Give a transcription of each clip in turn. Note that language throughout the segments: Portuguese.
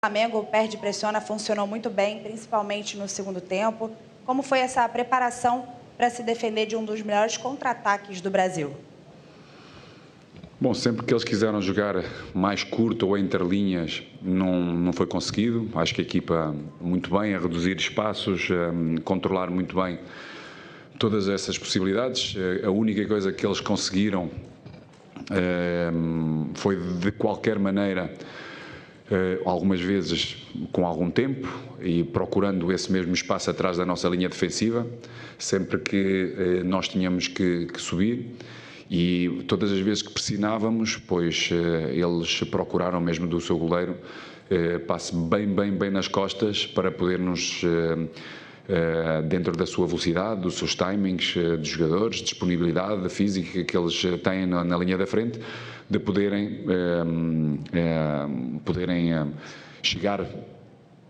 Flamengo perde e pressiona funcionou muito bem, principalmente no segundo tempo. Como foi essa preparação para se defender de um dos melhores contra-ataques do Brasil? Bom, sempre que eles quiseram jogar mais curto ou entre linhas, não foi conseguido. Acho que a equipa muito bem a reduzir espaços, a controlar muito bem todas essas possibilidades. A única coisa que eles conseguiram foi, de qualquer maneira, algumas vezes com algum tempo e procurando esse mesmo espaço atrás da nossa linha defensiva, sempre que nós tínhamos que subir, e todas as vezes que pressionávamos, pois eles procuraram mesmo do seu goleiro passe bem nas costas para poder-nos, dentro da sua velocidade, dos seus timings dos jogadores, disponibilidade física que eles têm na linha da frente, de poderem chegar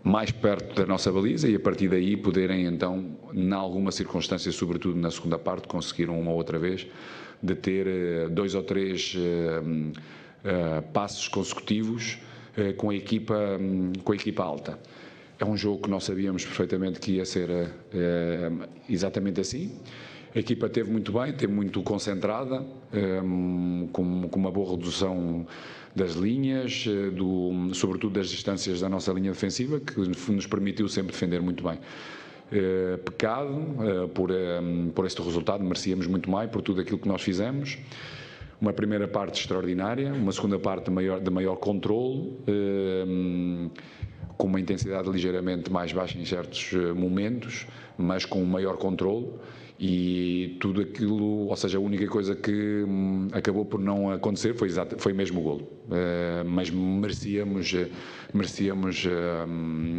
mais perto da nossa baliza e a partir daí poderem então, em alguma circunstância, sobretudo na segunda parte, conseguiram uma ou outra vez de ter 2 ou 3 passos consecutivos com a equipa alta. É um jogo que nós sabíamos perfeitamente que ia ser exatamente assim. A equipa esteve muito bem, esteve muito concentrada, com uma boa redução das linhas, sobretudo das distâncias da nossa linha defensiva, que nos permitiu sempre defender muito bem. Pecado por este resultado, merecíamos muito mais por tudo aquilo que nós fizemos. Uma primeira parte extraordinária, uma segunda parte de maior controle, com uma intensidade ligeiramente mais baixa em certos momentos, mas com um maior controle. E tudo aquilo, ou seja, a única coisa que acabou por não acontecer foi mesmo o golo. Mas merecíamos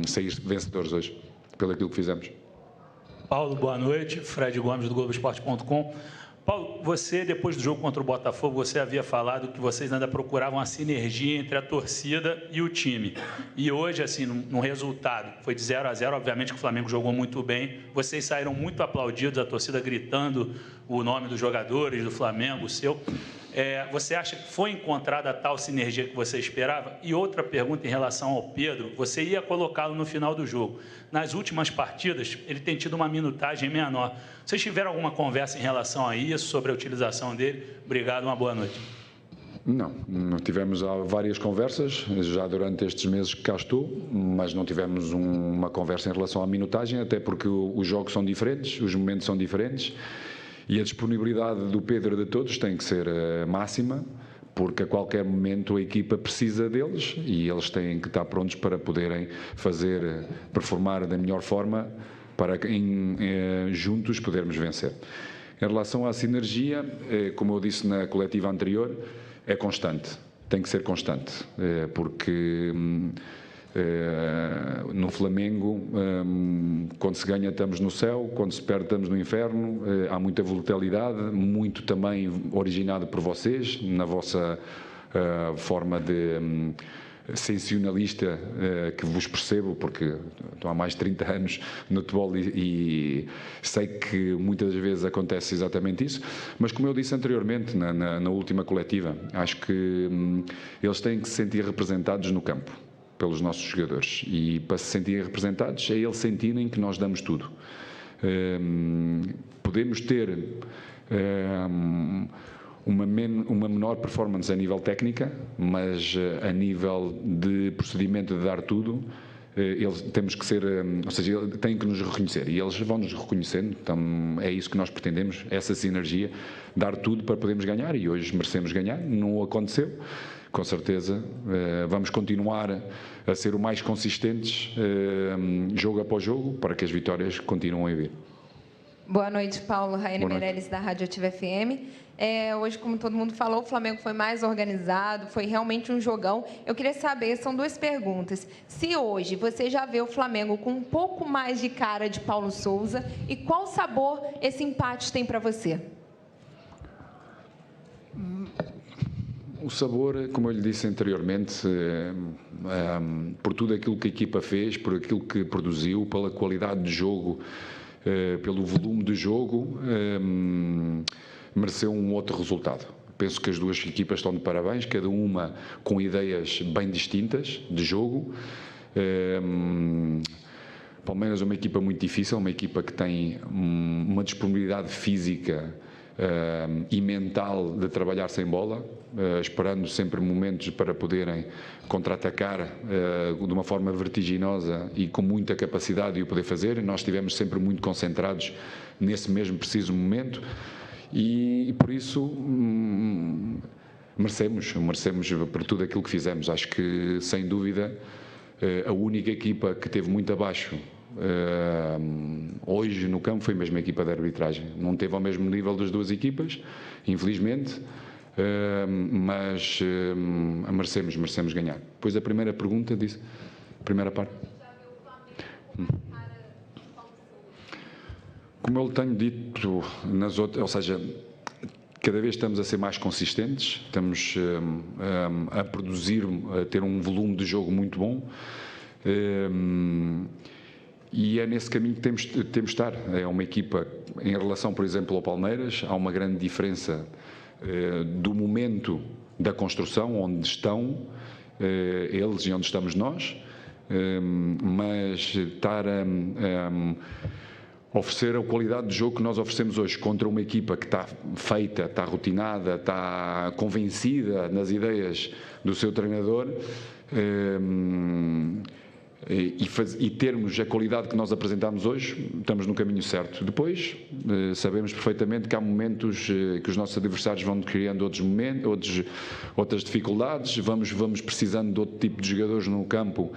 sair vencedores hoje, pelo aquilo que fizemos. Paulo, boa noite. Fred Gomes, do Globoesporte.com. Paulo, você, depois do jogo contra o Botafogo, você havia falado que vocês ainda procuravam a sinergia entre a torcida e o time. E hoje, assim, no resultado, foi de 0-0, obviamente que o Flamengo jogou muito bem, vocês saíram muito aplaudidos, a torcida gritando o nome dos jogadores do Flamengo, o seu. Você acha que foi encontrada a tal sinergia que você esperava? E outra pergunta em relação ao Pedro, você ia colocá-lo no final do jogo. Nas últimas partidas, ele tem tido uma minutagem menor. Vocês tiveram alguma conversa em relação a isso, sobre a utilização dele? Obrigado, uma boa noite. Não tivemos várias conversas, já durante estes meses que cá estou, mas não tivemos uma conversa em relação à minutagem, até porque os jogos são diferentes, os momentos são diferentes, e a disponibilidade do Pedro de todos tem que ser máxima, porque a qualquer momento a equipa precisa deles e eles têm que estar prontos para poderem performar da melhor forma para juntos podermos vencer. Em relação à sinergia, como eu disse na coletiva anterior, é constante, tem que ser constante, porque no Flamengo, quando se ganha estamos no céu, quando se perde estamos no inferno, há muita volatilidade, muito também originado por vocês, na vossa forma de sensacionalista, que vos percebo, porque estou há mais de 30 anos no futebol e sei que muitas vezes acontece exatamente isso, mas como eu disse anteriormente na última coletiva, acho que eles têm que se sentir representados no campo pelos nossos jogadores, e para se sentirem representados é eles sentirem que nós damos tudo. Podemos ter uma menor performance a nível técnica, mas a nível de procedimento de dar tudo, eles temos que ser, ou seja, têm que nos reconhecer, e eles vão nos reconhecendo, então é isso que nós pretendemos, essa sinergia, dar tudo para podermos ganhar, e hoje merecemos ganhar, não aconteceu. Com certeza, vamos continuar a ser o mais consistentes jogo após jogo para que as vitórias continuem a vir. Boa noite, Paulo. Raiane Meirelles, da Rádio Ativa FM. Hoje, como todo mundo falou, o Flamengo foi mais organizado, foi realmente um jogão. Eu queria saber, são 2 perguntas. Se hoje você já vê o Flamengo com um pouco mais de cara de Paulo Souza, e qual sabor esse empate tem para você? O sabor, como eu lhe disse anteriormente, por tudo aquilo que a equipa fez, por aquilo que produziu, pela qualidade de jogo, pelo volume de jogo, mereceu um outro resultado. Penso que as duas equipas estão de parabéns, cada uma com ideias bem distintas de jogo, Palmeiras é uma equipa muito difícil, uma equipa que tem uma disponibilidade física e mental de trabalhar sem bola, esperando sempre momentos para poderem contra-atacar de uma forma vertiginosa e com muita capacidade de o poder fazer. Nós estivemos sempre muito concentrados nesse mesmo preciso momento e por isso merecemos por tudo aquilo que fizemos. Acho que, sem dúvida, a única equipa que teve muito abaixo hoje no campo foi mesmo a equipa de arbitragem. Não teve ao mesmo nível das duas equipas, infelizmente, mas merecemos ganhar. Depois a primeira pergunta disse, primeira parte. Como eu tenho dito nas outras, ou seja, cada vez estamos a ser mais consistentes, estamos a produzir, a ter um volume de jogo muito bom. E é nesse caminho que temos de estar. É uma equipa, em relação, por exemplo, ao Palmeiras, há uma grande diferença do momento da construção, onde estão eles e onde estamos nós, mas estar a oferecer a qualidade de jogo que nós oferecemos hoje contra uma equipa que está feita, está rotinada, está convencida nas ideias do seu treinador, e termos a qualidade que nós apresentamos hoje, estamos no caminho certo. Depois, sabemos perfeitamente que há momentos que os nossos adversários vão criando outros momentos, outras dificuldades, vamos precisando de outro tipo de jogadores no campo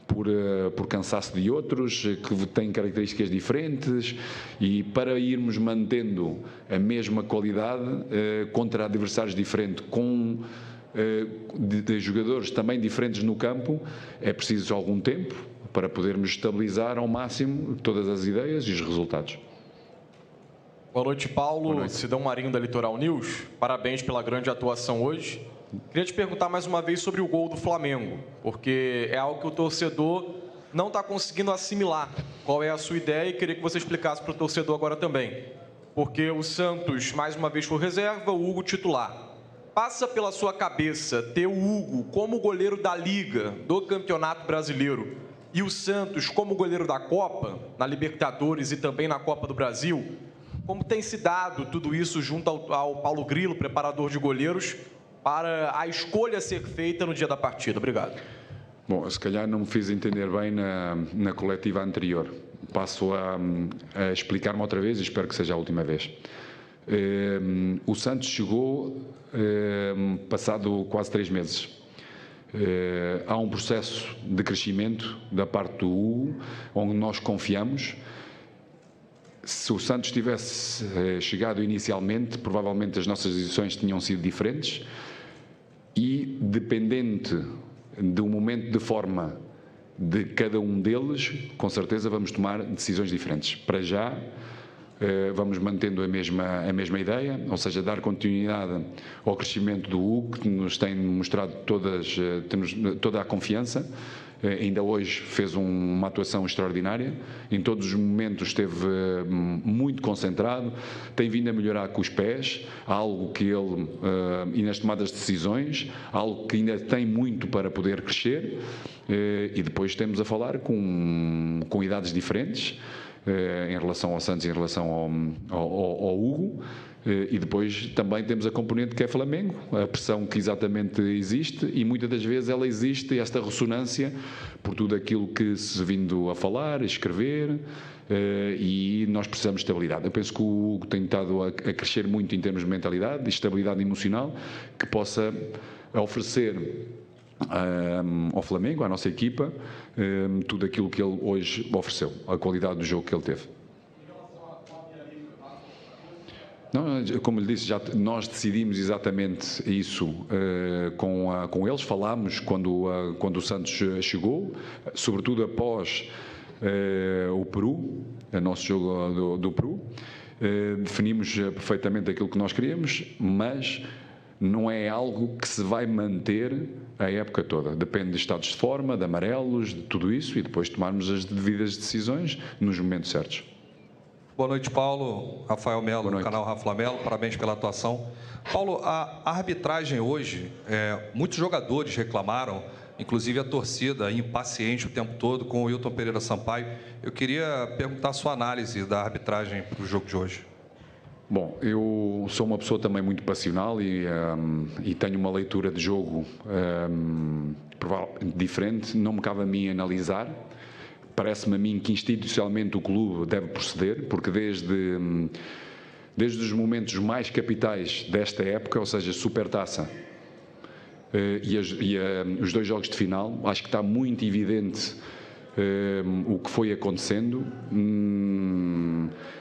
por cansaço de outros, que têm características diferentes, e para irmos mantendo a mesma qualidade contra adversários diferentes, com de jogadores também diferentes no campo, é preciso algum tempo para podermos estabilizar ao máximo todas as ideias e os resultados. Boa noite, Paulo. Boa noite. Sidão Marinho, da Litoral News. Parabéns pela grande atuação hoje. Queria te perguntar mais uma vez sobre o gol do Flamengo, porque é algo que o torcedor não está conseguindo assimilar. Qual é a sua ideia? E queria que você explicasse para o torcedor agora também. Porque o Santos, mais uma vez, foi reserva, o Hugo titular. Passa pela sua cabeça ter o Hugo como goleiro da Liga, do Campeonato Brasileiro, e o Santos como goleiro da Copa, na Libertadores e também na Copa do Brasil? Como tem se dado tudo isso junto ao Paulo Grilo, preparador de goleiros, para a escolha ser feita no dia da partida? Obrigado. Bom, se calhar não me fiz entender bem na coletiva anterior. Passo a explicar-me outra vez e espero que seja a última vez. O Santos chegou passado quase 3 meses. Há um processo de crescimento da parte do Hugo, onde nós confiamos. Se o Santos tivesse chegado inicialmente, provavelmente as nossas decisões tinham sido diferentes, e dependente do momento de forma de cada um deles, com certeza vamos tomar decisões diferentes. Para já, vamos mantendo a mesma ideia, ou seja, dar continuidade ao crescimento do Hugo, que nos tem mostrado temos toda a confiança. Ainda hoje fez uma atuação extraordinária, em todos os momentos esteve muito concentrado, tem vindo a melhorar com os pés, algo que ele, e nas tomadas de decisões, algo que ainda tem muito para poder crescer, e depois temos a falar com idades diferentes, em relação ao Santos, em relação ao Hugo, e depois também temos a componente que é Flamengo, a pressão que exatamente existe, e muitas das vezes ela existe, esta ressonância, por tudo aquilo que se vindo a falar, a escrever, e nós precisamos de estabilidade. Eu penso que o Hugo tem estado a crescer muito em termos de mentalidade, de estabilidade emocional, que possa oferecer ao Flamengo, à nossa equipa, tudo aquilo que ele hoje ofereceu, a qualidade do jogo que ele teve. Não, como lhe disse, nós decidimos exatamente isso com eles, falámos quando o Santos chegou, sobretudo após o Peru, o nosso jogo do Peru, definimos perfeitamente aquilo que nós queríamos, mas não é algo que se vai manter a época toda. Depende de estados de forma, de amarelos, de tudo isso, e depois tomarmos as devidas decisões nos momentos certos. Boa noite, Paulo. Rafael Melo, do canal Rafa Melo. Parabéns pela atuação. Paulo, a arbitragem hoje, muitos jogadores reclamaram, inclusive a torcida impaciente o tempo todo com o Wilton Pereira Sampaio. Eu queria perguntar a sua análise da arbitragem para o jogo de hoje. Bom, eu sou uma pessoa também muito passional e tenho uma leitura de jogo diferente. Não me cabe a mim analisar. Parece-me a mim que institucionalmente o clube deve proceder, porque desde os momentos mais capitais desta época, ou seja, Supertaça e os 2 jogos de final, acho que está muito evidente o que foi acontecendo.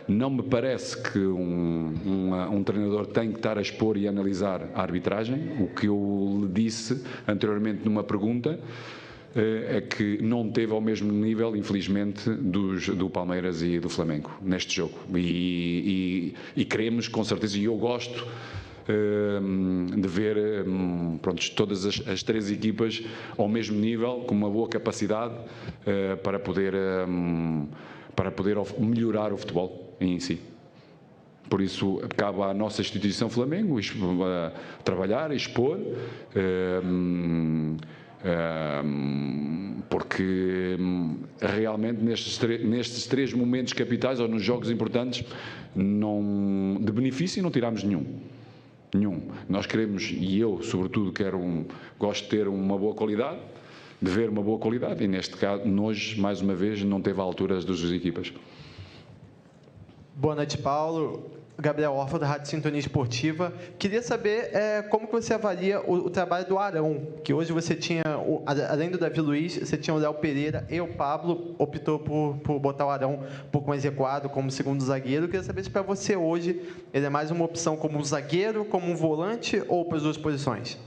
Não me parece que um treinador tem que estar a expor e a analisar a arbitragem. O que eu lhe disse anteriormente numa pergunta é que não teve ao mesmo nível, infelizmente, do Palmeiras e do Flamengo neste jogo. E queremos, com certeza, e eu gosto de ver todas as 3 equipas ao mesmo nível, com uma boa capacidade para poder melhorar o futebol em si. Por isso, cabe à nossa instituição Flamengo trabalhar, expor, porque realmente nestes 3 momentos capitais ou nos jogos importantes de benefício não tiramos nenhum. Nós queremos, e eu sobretudo gosto de ter uma boa qualidade, de ver uma boa qualidade, e neste caso hoje mais uma vez não teve a altura das 2 equipas. Boa noite, Paulo. Gabriel Orfa, da Rádio Sintonia Esportiva. Queria saber como que você avalia o trabalho do Arão, que hoje você tinha, além do Davi Luiz, você tinha o Léo Pereira e o Pablo, optou por botar o Arão um pouco mais recuado como segundo zagueiro. Queria saber se para você hoje ele é mais uma opção como um zagueiro, como um volante ou para as 2 posições?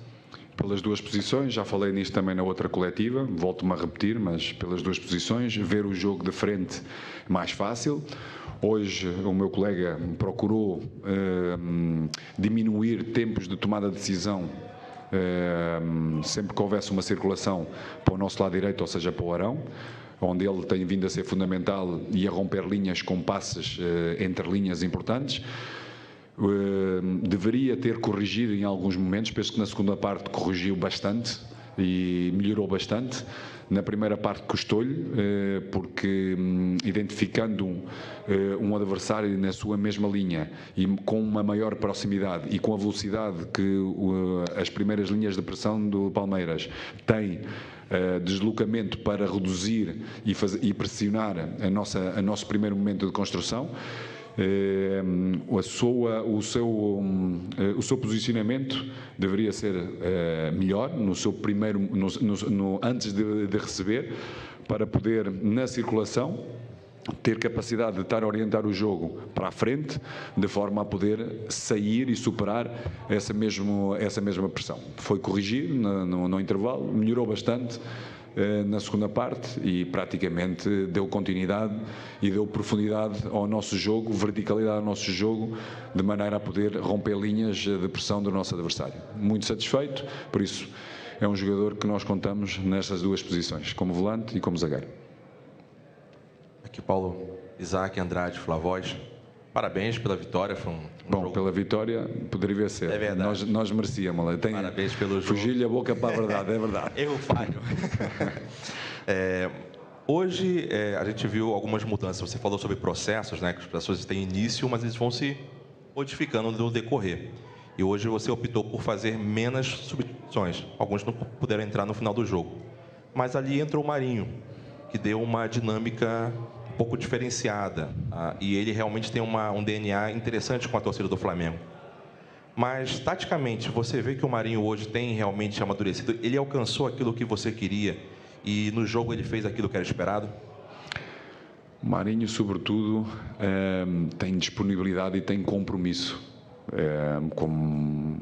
Pelas 2 posições, já falei nisto também na outra coletiva, volto-me a repetir, mas pelas 2 posições, ver o jogo de frente é mais fácil. Hoje o meu colega procurou diminuir tempos de tomada de decisão sempre que houvesse uma circulação para o nosso lado direito, ou seja, para o Arão, onde ele tem vindo a ser fundamental e a romper linhas com passes entre linhas importantes. Deveria ter corrigido em alguns momentos, penso que na segunda parte corrigiu bastante e melhorou bastante. Na primeira parte custou-lhe, porque identificando um adversário na sua mesma linha e com uma maior proximidade e com a velocidade que as primeiras linhas de pressão do Palmeiras têm, deslocamento para reduzir e pressionar o nosso primeiro momento de construção, o seu posicionamento deveria ser melhor no seu primeiro, antes de receber, para poder na circulação ter capacidade de estar a orientar o jogo para a frente, de forma a poder sair e superar essa mesma pressão. Foi corrigido no intervalo, melhorou bastante na segunda parte e praticamente deu continuidade e deu profundidade ao nosso jogo, verticalidade ao nosso jogo, de maneira a poder romper linhas de pressão do nosso adversário. Muito satisfeito, por isso é um jogador que nós contamos nestas 2 posições, como volante e como zagueiro. Aqui Paulo, Isaac Andrade, Flavós. Parabéns pela vitória. Foi Bom, jogo... pela vitória poderia ser. É verdade. Nós merecíamos. Parabéns pelo jogo. Fugir-lhe a boca para a verdade, é verdade. Erro falho. Hoje a gente viu algumas mudanças. Você falou sobre processos, né? Que as pessoas têm início, mas eles vão se modificando no decorrer. E hoje você optou por fazer menos substituições. Alguns não puderam entrar no final do jogo. Mas ali entrou o Marinho, que deu uma dinâmica um pouco diferenciada, e ele realmente tem um DNA interessante com a torcida do Flamengo. Mas, taticamente, você vê que o Marinho hoje tem realmente amadurecido? Ele alcançou aquilo que você queria e no jogo ele fez aquilo que era esperado? O Marinho, sobretudo, tem disponibilidade e tem compromisso, como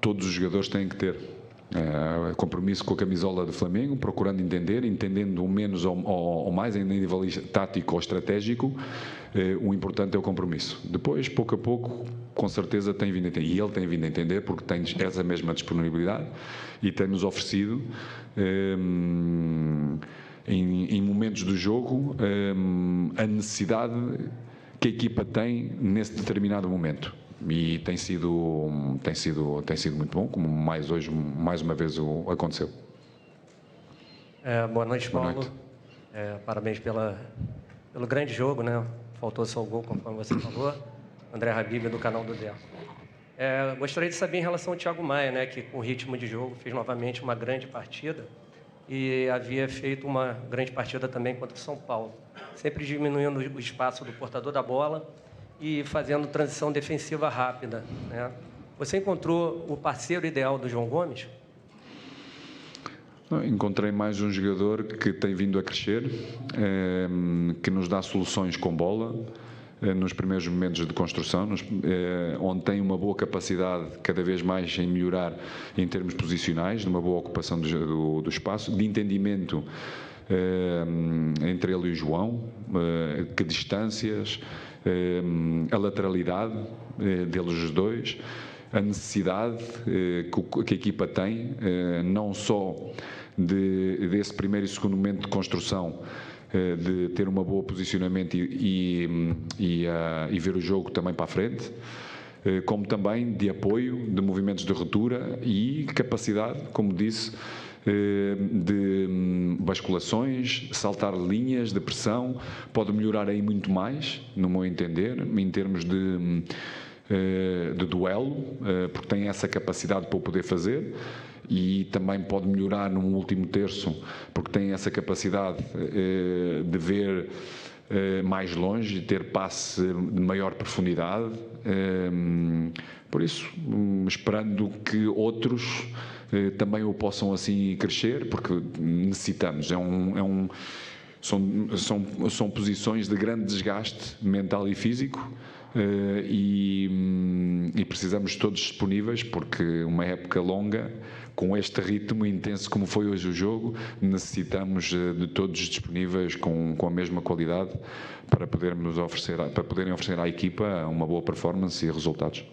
todos os jogadores têm que ter. Compromisso com a camisola do Flamengo, procurando entendendo o menos ou mais em nível tático ou estratégico. O importante é o compromisso. Depois, pouco a pouco, com certeza tem vindo a entender, e ele tem vindo a entender, porque tem essa mesma disponibilidade e tem-nos oferecido em momentos do jogo a necessidade que a equipa tem nesse determinado momento. E tem sido muito bom, como hoje, mais uma vez, aconteceu. Boa noite, Paulo. Boa noite. Parabéns pelo grande jogo, né? Faltou só o gol, conforme você falou. André Habib, do canal do Deco. Gostaria de saber em relação ao Thiago Maia, né? Que com ritmo de jogo fez novamente uma grande partida e havia feito uma grande partida também contra o São Paulo. Sempre diminuindo o espaço do portador da bola e fazendo transição defensiva rápida, né? Você encontrou o parceiro ideal do João Gomes? Encontrei mais um jogador que tem vindo a crescer, que nos dá soluções com bola, nos primeiros momentos de construção, onde tem uma boa capacidade cada vez mais em melhorar em termos posicionais, de uma boa ocupação do espaço, de entendimento entre ele e o João, que distâncias, a lateralidade deles os dois, a necessidade que a equipa tem, não só desse primeiro e segundo momento de construção, de ter um bom posicionamento e ver o jogo também para a frente, como também de apoio, de movimentos de ruptura e capacidade, como disse, de basculações, saltar linhas de pressão. Pode melhorar aí muito mais, no meu entender, em termos de duelo, porque tem essa capacidade para o poder fazer, e também pode melhorar num último terço, porque tem essa capacidade de ver mais longe e ter passe de maior profundidade. Por isso, esperando que outros também o possam assim crescer, porque necessitamos. São posições de grande desgaste mental e físico, e precisamos todos disponíveis, porque uma época longa, com este ritmo intenso como foi hoje o jogo, necessitamos de todos disponíveis com a mesma qualidade para poderem oferecer à equipa uma boa performance e resultados.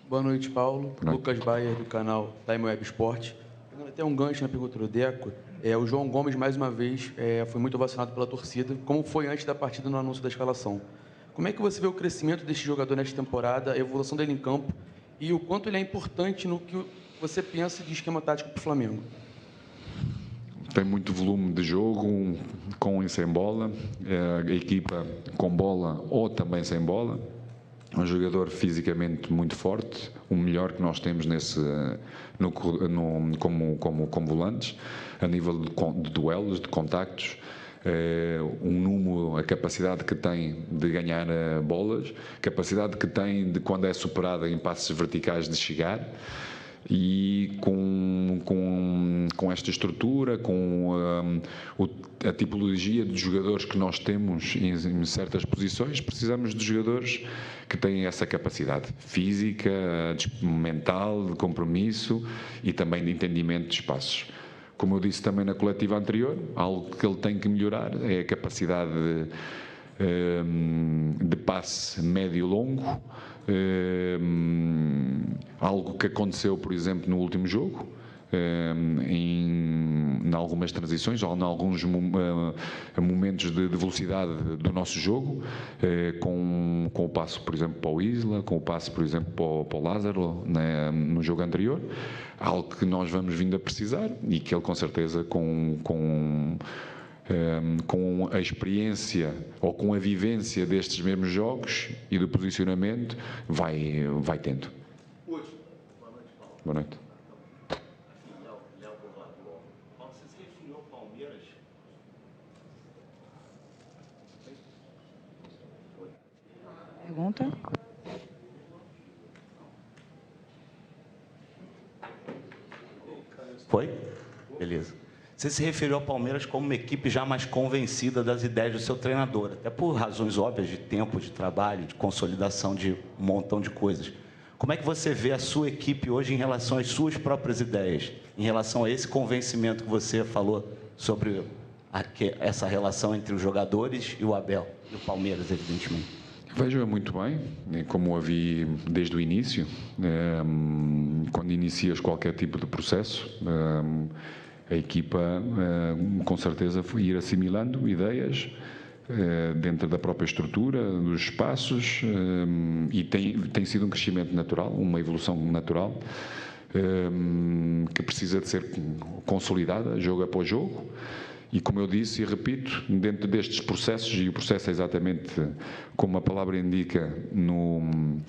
Boa noite, Paulo. Boa noite. Lucas Baia, do canal Time Web Sport. Pegando até um gancho na pergunta do Deco, o João Gomes, mais uma vez, foi muito ovacionado pela torcida, como foi antes da partida no anúncio da escalação. Como é que você vê o crescimento deste jogador nesta temporada, a evolução dele em campo e o quanto ele é importante no que você pensa de esquema tático para o Flamengo? Tem muito volume de jogo, com e sem bola, a equipa com bola ou também sem bola. Um jogador fisicamente muito forte, o melhor que nós temos como volantes, a nível de duelos, de contactos. Um número, a capacidade que tem de ganhar bolas, capacidade que tem de, quando é superada em passos verticais, de chegar, e com esta estrutura, com a tipologia de jogadores que nós temos em certas posições, precisamos de jogadores que têm essa capacidade física, mental, de compromisso e também de entendimento de espaços. Como eu disse também na coletiva anterior, algo que ele tem que melhorar é a capacidade de passe médio-longo, algo que aconteceu, por exemplo, no último jogo, em algumas transições ou em alguns momentos de velocidade do nosso jogo, com o passo, por exemplo, para o Isla, com o passo, por exemplo, para o Lázaro, no jogo anterior, algo que nós vamos vindo a precisar e que ele, com certeza, com a experiência ou com a vivência destes mesmos jogos e do posicionamento, vai tendo. Boa noite. Pergunta? Foi? Beleza. Você se referiu ao Palmeiras como uma equipe já mais convencida das ideias do seu treinador, até por razões óbvias de tempo de trabalho, de consolidação de um montão de coisas. Como é que você vê a sua equipe hoje em relação às suas próprias ideias, em relação a esse convencimento que você falou sobre essa relação entre os jogadores e o Abel, e o Palmeiras, evidentemente? Vejo-a muito bem, como a vi desde o início, quando inicias qualquer tipo de processo, a equipa com certeza foi ir assimilando ideias, dentro da própria estrutura, dos espaços, e tem sido um crescimento natural, uma evolução natural, que precisa de ser consolidada, jogo após jogo. E, como eu disse e repito, dentro destes processos, e o processo é exatamente como a palavra indica no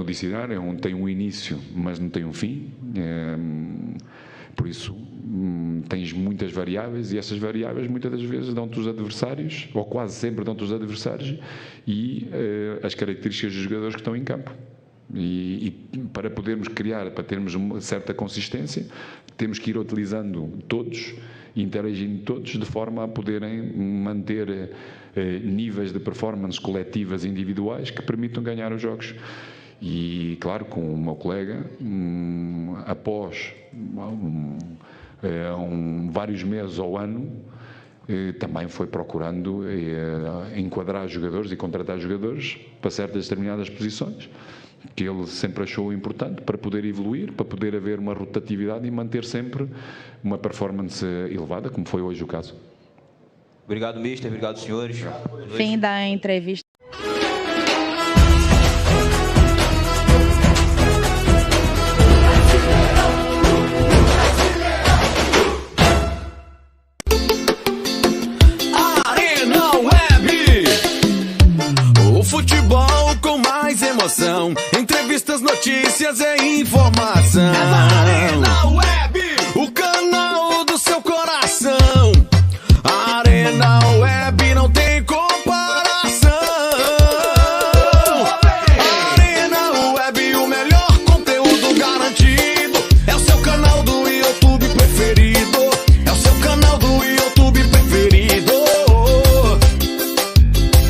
dicionário, tem um início, mas não tem um fim. Por isso, tens muitas variáveis, e essas variáveis muitas das vezes dão-te os adversários, ou quase sempre dão-te os adversários, e as características dos jogadores que estão em campo. E para podermos criar, para termos uma certa consistência, temos que ir utilizando todos, interagindo todos, de forma a poderem manter níveis de performance coletivas individuais que permitam ganhar os jogos. E, claro, com o meu colega, após vários meses ou ano, também foi procurando enquadrar jogadores e contratar jogadores para certas determinadas posições, que ele sempre achou importante para poder evoluir, para poder haver uma rotatividade e manter sempre uma performance elevada, como foi hoje o caso. Obrigado, mister. Obrigado, senhores. Fim da entrevista. Arena Web. O futebol com mais emoção. Entrevistas, notícias e informação. É da Arena Web, o canal do seu coração. Arena Web não tem comparação. Arena Web, o melhor conteúdo garantido. É o seu canal do YouTube preferido. É o seu canal do YouTube preferido.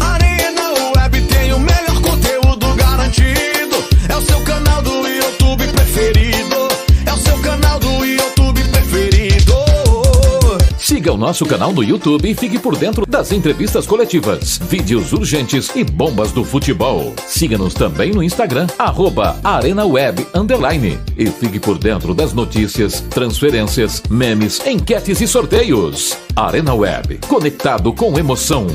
Arena Web tem o melhor conteúdo garantido. É o seu canal do YouTube preferido. É o seu canal do YouTube preferido. Siga o nosso canal no YouTube e fique por dentro das entrevistas coletivas, vídeos urgentes e bombas do futebol. Siga-nos também no Instagram, @ArenaWeb_. E fique por dentro das notícias, transferências, memes, enquetes e sorteios. Arena Web, conectado com emoção.